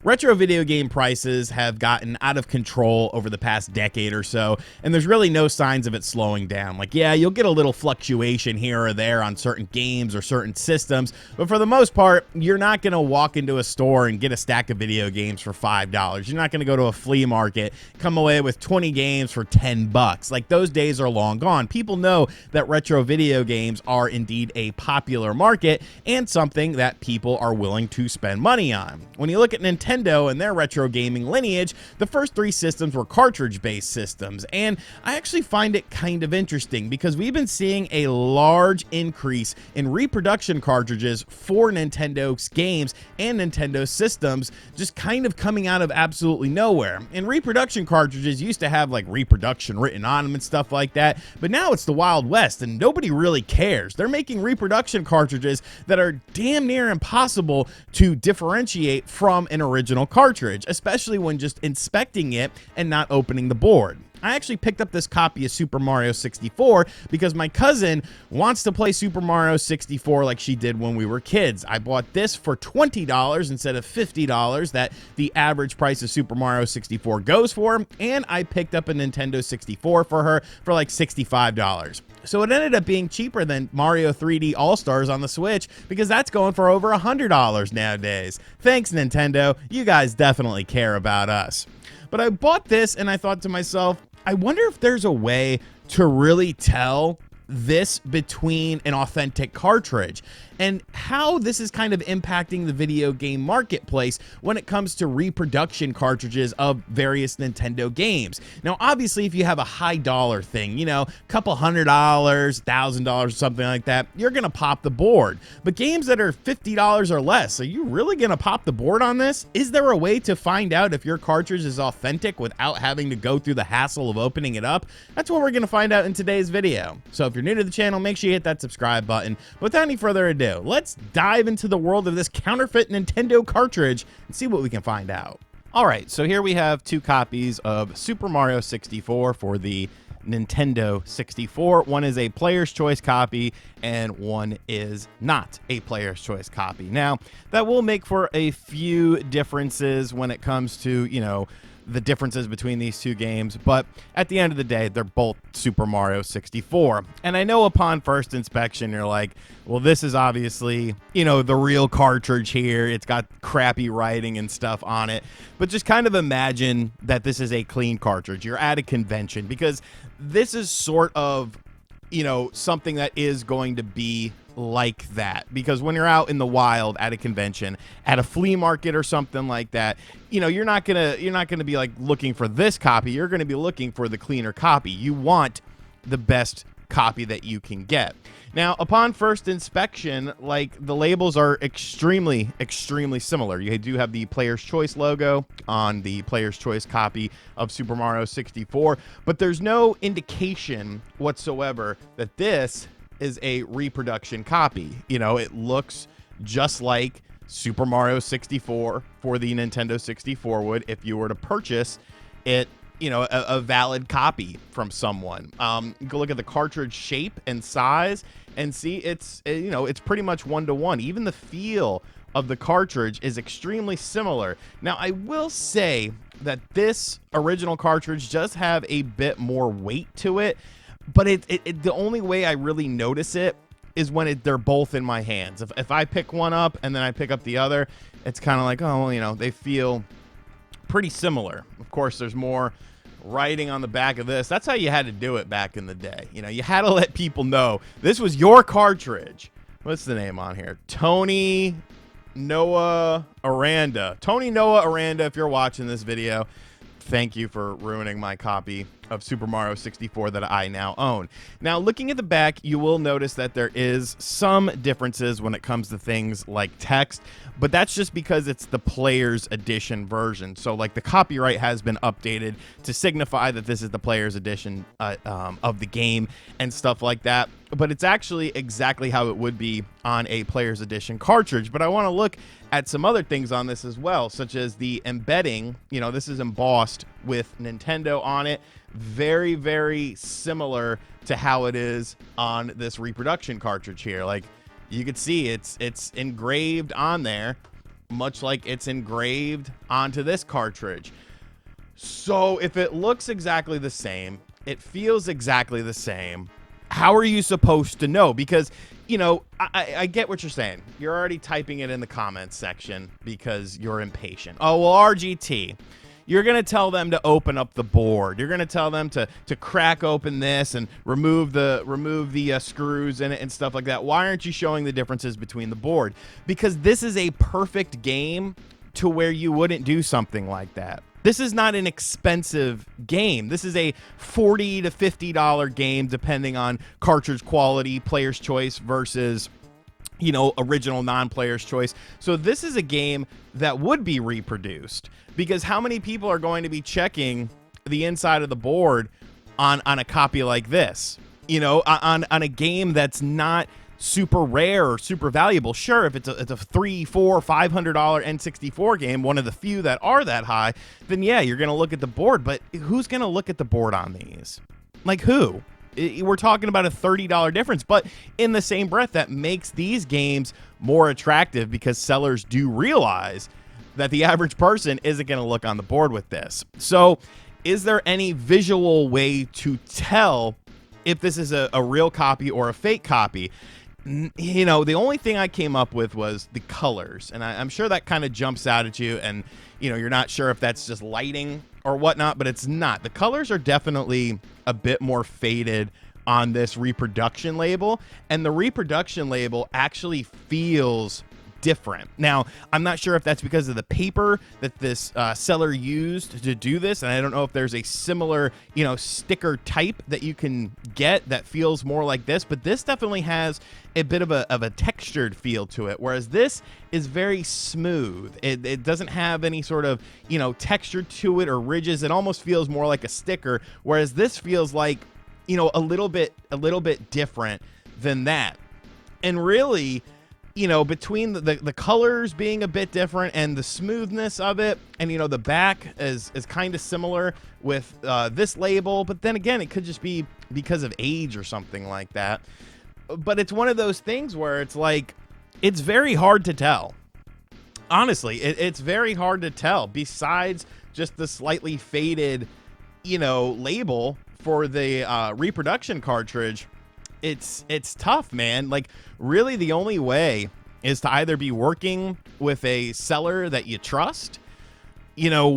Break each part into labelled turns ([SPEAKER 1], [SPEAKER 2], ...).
[SPEAKER 1] Retro video game prices have gotten out of control over the past decade or so, and there's really no signs of it slowing down. Like, yeah, you'll get a little fluctuation here or there on certain games or certain systems, but for the most part, you're not going to walk into a store and get a stack of video games for $5. You're not going to go to a flea market, come away with 20 games for $10. Like, those days are long gone. People know that retro video games are indeed a popular market and something that people are willing to spend money on. When you look at Nintendo and their retro gaming lineage, the first three systems were cartridge-based systems, and I actually find it kind of interesting because we've been seeing a large increase in reproduction cartridges for Nintendo's games and Nintendo systems just kind of coming out of absolutely nowhere. And reproduction cartridges used to have like reproduction written on them and stuff like that, but now it's the Wild West and nobody really cares. They're making reproduction cartridges that are damn near impossible to differentiate from an original cartridge, especially when just inspecting it and not opening the board. I actually picked up this copy of Super Mario 64 because my cousin wants to play Super Mario 64 like she did when we were kids. I bought this for $20 instead of $50 that the average price of Super Mario 64 goes for, and I picked up a Nintendo 64 for her for like $65. So it ended up being cheaper than Mario 3D All-Stars on the Switch because that's going for over $100 nowadays. Thanks, Nintendo. You guys definitely care about us. But I bought this and I thought to myself, I wonder if there's a way to really tell this between an authentic cartridge and how this is kind of impacting the video game marketplace when it comes to reproduction cartridges of various Nintendo games. Now, obviously, if you have a high dollar thing, you know, a couple $100, $1,000, something like that, you're going to pop the board. But games that are $50 or less, are you really going to pop the board on this? Is there a way to find out if your cartridge is authentic without having to go through the hassle of opening it up? That's what we're going to find out in today's video. So if you're new to the channel, make sure you hit that subscribe button. But without any further ado, let's dive into the world of this counterfeit Nintendo cartridge and see what we can find out. All right, so here we have two copies of Super Mario 64 for the Nintendo 64. One is a player's choice copy and one is not a player's choice copy. Now, that will make for a few differences when it comes to, you know, the differences between these two games, but at the end of the day, they're both Super Mario 64. And I know upon first inspection, you're like, well, this is obviously, you know, the real cartridge here. It's got crappy writing and stuff on it, but just kind of imagine that this is a clean cartridge. You're at a convention because this is sort of, you know, something that is going to be like that, because when you're out in the wild at a convention, at a flea market or something like that, you know, you're not gonna be like looking for this copy. You're gonna be looking for the cleaner copy. You want the best copy that you can get. Now, upon first inspection, like, the labels are extremely similar. You do have the Player's Choice logo on the Player's Choice copy of Super Mario 64, but there's no indication whatsoever that this is a reproduction copy. You know, it looks just like Super Mario 64 for the Nintendo 64 would if you were to purchase it, you know, a valid copy from someone. You can look at the cartridge shape and size and see it's, you know, it's pretty much one-to-one. Even the feel of the cartridge is extremely similar. Now, I will say that this original cartridge does have a bit more weight to it, but the only way I really notice it is when they're both in my hands. If I pick one up and then I pick up the other, it's kind of like, oh, well, you know, they feel pretty similar. Of course, there's more writing on the back of this. That's how you had to do it back in the day. You know, you had to let people know this was your cartridge. What's the name on here? Tony Noah Aranda. Tony Noah Aranda, if you're watching this video, thank you for ruining my copy of Super Mario 64 that I now own. Now, looking at the back, you will notice that there is some differences when it comes to things like text, but that's just because it's the player's edition version. So, like, the copyright has been updated to signify that this is the player's edition of the game and stuff like that. But it's actually exactly how it would be on a player's edition cartridge. But I want to look at some other things on this as well, such as the embedding. You know, this is embossed with Nintendo on it. Very similar to how it is on this reproduction cartridge here. Like, you could see it's engraved on there, much like it's engraved onto this cartridge. So if it looks exactly the same, it feels exactly the same, how are you supposed to know? Because, you know, I get what you're saying. You're already typing it in the comments section because you're impatient. Oh, well, RGT, you're going to tell them to open up the board. You're going to tell them to crack open this and remove the screws in it and stuff like that. Why aren't you showing the differences between the board? Because this is a perfect game to where you wouldn't do something like that. This is not an expensive game. This is a $40 to $50 game, depending on cartridge quality, player's choice versus, you know, original non-player's choice. So this is a game that would be reproduced, because how many people are going to be checking the inside of the board on a copy like this? You know, on a game that's not super rare or super valuable. Sure, if it's a $300, $400, $500 N64 game, one of the few that are that high, then yeah, you're going to look at the board. But who's going to look at the board on these? Like, who? We're talking about a $30 difference, but in the same breath, that makes these games more attractive because sellers do realize that the average person isn't going to look on the board with this. So is there any visual way to tell if this is a real copy or a fake copy? You know, the only thing I came up with was the colors, and I'm sure that kind of jumps out at you, and you know, you're not sure if that's just lighting or whatnot, but it's not. The colors are definitely a bit more faded on this reproduction label, and the reproduction label actually feels different. Now, I'm not sure if that's because of the paper that this seller used to do this, and I don't know if there's a similar, you know, sticker type that you can get that feels more like this, but this definitely has a bit of a textured feel to it, whereas this is very smooth. It doesn't have any sort of, you know, texture to it or ridges. It almost feels more like a sticker, whereas this feels like, you know, a little bit different than that. And really, you know, between the colors being a bit different and the smoothness of it, and, you know, the back is kind of similar with this label, but then again, it could just be because of age or something like that. But it's one of those things where it's like, it's very hard to tell. Honestly, it's very hard to tell. Besides just the slightly faded, you know, label for the reproduction cartridge, it's tough, man. Like, really, the only way is to either be working with a seller that you trust, you know,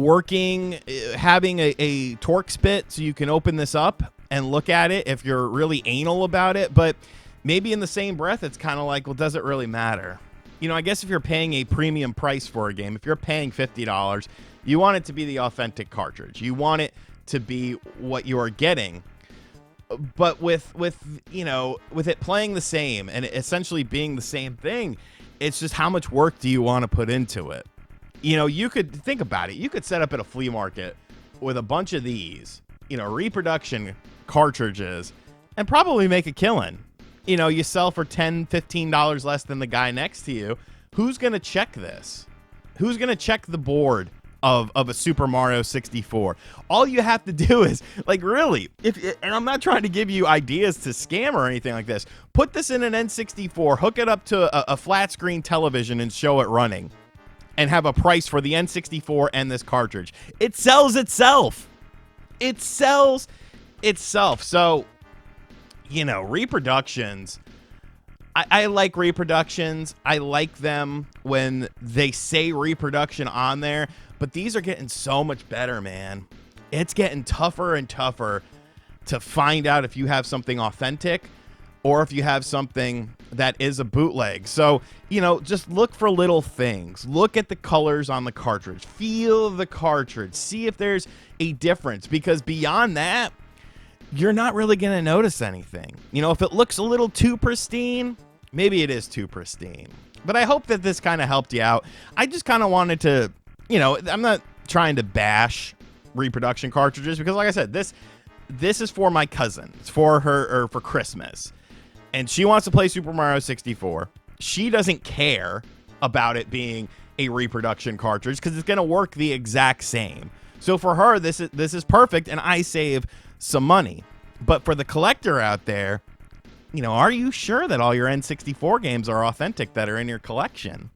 [SPEAKER 1] having a Torx bit so you can open this up and look at it if you're really anal about it. But maybe in the same breath, it's kind of like, well, does it really matter? You know, I guess if you're paying a premium price for a game, if you're paying $50, you want it to be the authentic cartridge. You want it to be what you are getting. But with you know, with it playing the same and essentially being the same thing, it's just how much work do you want to put into it? You know, you could think about it. You could set up at a flea market with a bunch of these, you know, reproduction cartridges and probably make a killing. You know, you sell for $10, $15 less than the guy next to you. Who's going to check this? Who's going to check the board of a Super Mario 64? All you have to do is, like, really, and I'm not trying to give you ideas to scam or anything like this. Put this in an N64, hook it up to a flat screen television and show it running, and have a price for the N64 and this cartridge. It sells itself. It sells itself. So, you know, reproductions, I like reproductions. I like them when they say reproduction on there, but these are getting so much better, man. It's getting tougher and tougher to find out if you have something authentic or if you have something that is a bootleg. So, you know, just look for little things. Look at the colors on the cartridge. Feel the cartridge. See if there's a difference, because beyond that, you're not really going to notice anything. You know, if it looks a little too pristine, maybe it is too pristine. But I hope that this kind of helped you out. I just kind of wanted to, you know, I'm not trying to bash reproduction cartridges, because like I said, this is for my cousin. It's for her, or for Christmas. And she wants to play Super Mario 64. She doesn't care about it being a reproduction cartridge because it's going to work the exact same. So for her, this is perfect, and I save some money. But for the collector out there, you know, are you sure that all your N64 games are authentic that are in your collection?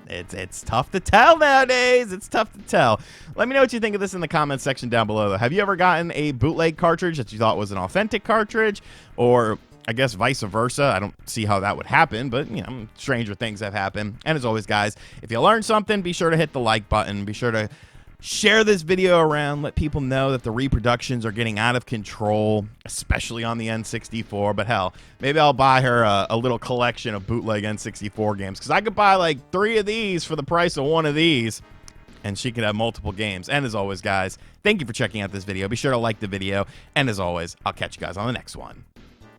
[SPEAKER 1] It's tough to tell nowadays. It's tough to tell. Let me know what you think of this in the comments section down below, though. Have you ever gotten a bootleg cartridge that you thought was an authentic cartridge? Or I guess vice versa? I don't see how that would happen, but, you know, stranger things have happened. And as always, guys, if you learned something, be sure to hit the like button. Be sure to share this video around. Let people know that the reproductions are getting out of control, especially on the N64. But hell, maybe I'll buy her a little collection of bootleg N64 games, because I could buy like 3 of these for the price of 1 of these, and she could have multiple games. And as always, guys, thank you for checking out this video. Be sure to like the video. And as always, I'll catch you guys on the next one.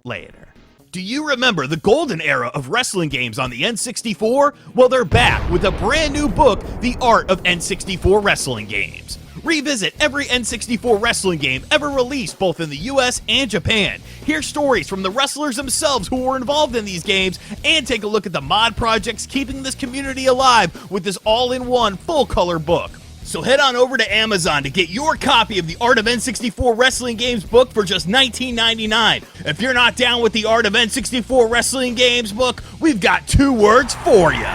[SPEAKER 1] Later. Do you remember the golden era of wrestling games on the N64? Well, they're back with a brand new book, The Art of N64 Wrestling Games. Revisit every N64 wrestling game ever released both in the US and Japan. Hear stories from the wrestlers themselves who were involved in these games, and take a look at the mod projects keeping this community alive with this all-in-one full-color book. So head on over to Amazon to get your copy of the Art of N64 Wrestling Games book for just $19.99. If you're not down with the Art of N64 Wrestling Games book, we've got 2 words for you.